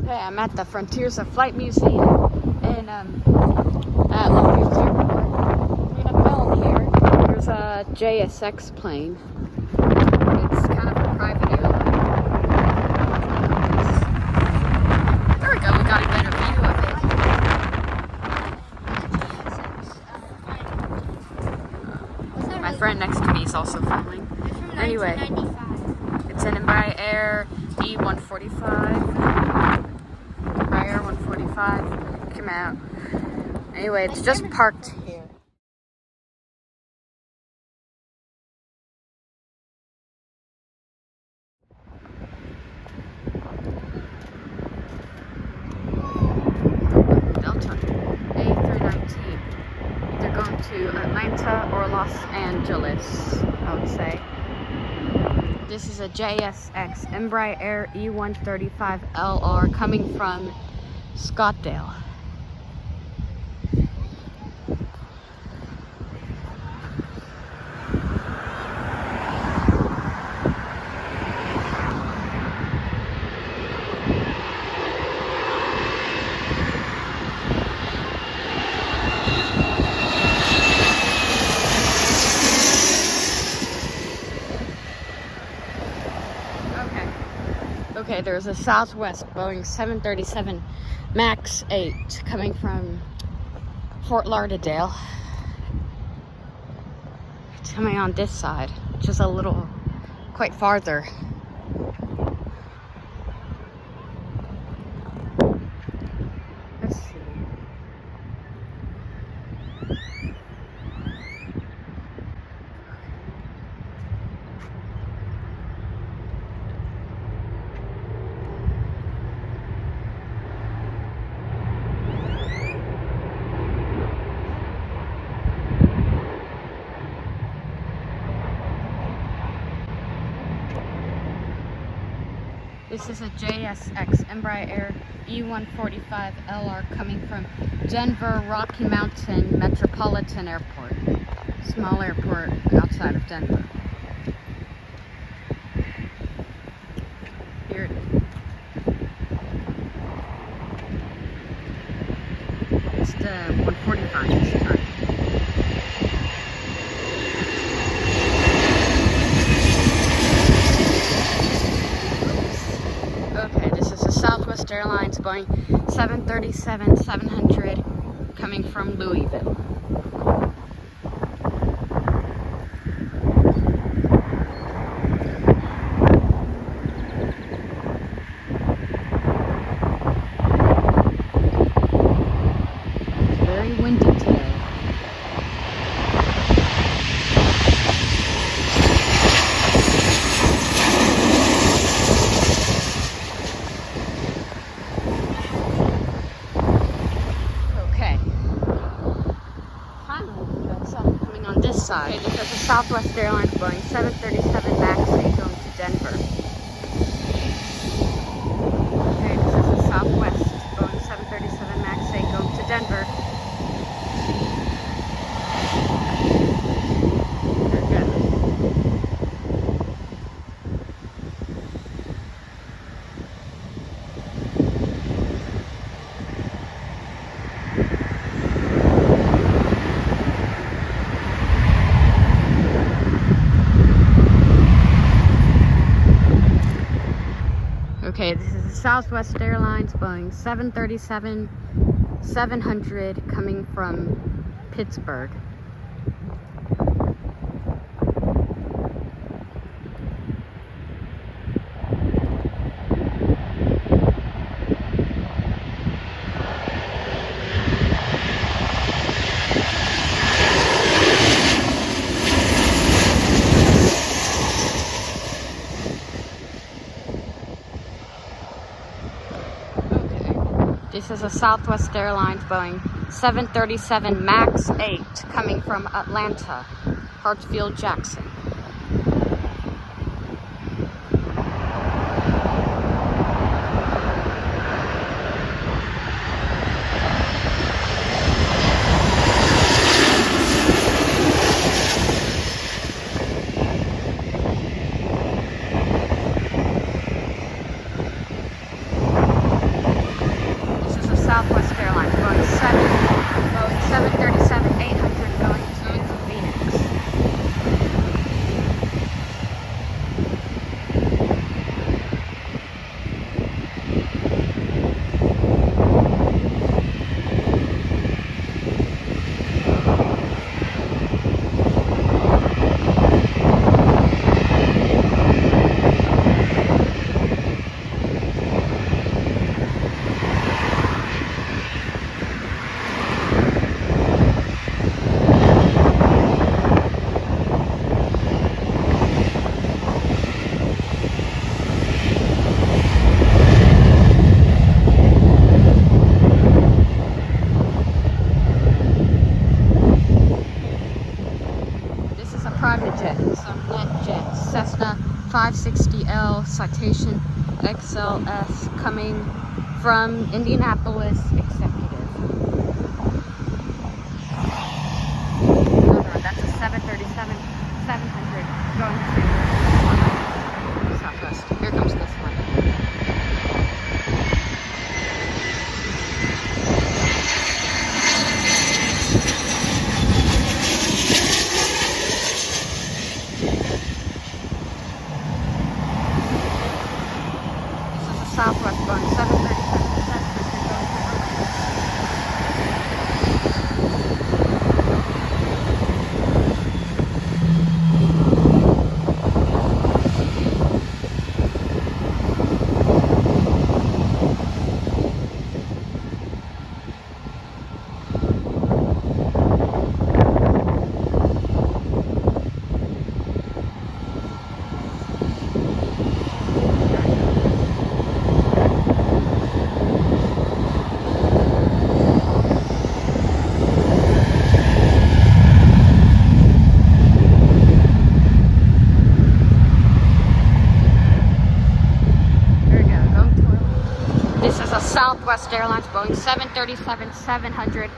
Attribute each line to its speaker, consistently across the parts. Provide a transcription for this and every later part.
Speaker 1: Okay, I'm at the Frontiers of Flight Museum in at Long Beach Airport. We have film here. There's a JSX plane. It's kind of a private airline. There we go. We got a better view of it. My friend next to me is also filming. Anyway, it's an Embraer E145. Embraer 145 came out. Anyway, it's just parked here. Delta A319. They're going to Atlanta or Los Angeles, I would say. This is a JSX Embraer E135LR coming from Scottsdale. Okay, there's a Southwest Boeing 737 MAX 8 coming from Fort Lauderdale. It's coming on this side, just a little, quite farther. Let's see. This is a JSX Embraer E145LR coming from Denver Rocky Mountain Metropolitan Airport. Small airport outside of Denver. Here it is. It's the 145 this time. Okay, this is a Southwest Airlines Boeing 737-700 coming from Louisville. It's very windy today. Side. Okay, this is a Southwest Airlines Boeing 737 MAX 8 going to Denver. Okay, this is a Southwest Boeing 737 MAX 8 going to Denver. There it goes. Okay, this is a Southwest Airlines Boeing 737-700 coming from Pittsburgh. This is a Southwest Airlines Boeing 737 MAX 8 coming from Atlanta, Hartsfield-Jackson. from Indianapolis Executive. Another one, that's a 737-700 going to Southwest. Here comes this one. Southwest going 737-700 going to This is a Southwest Airlines Boeing 737-700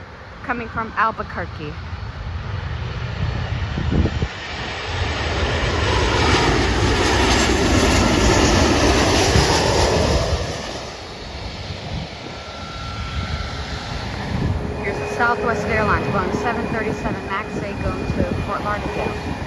Speaker 1: coming from Albuquerque. Here's a Southwest Airlines Boeing 737 MAX 8 going to Fort Lauderdale.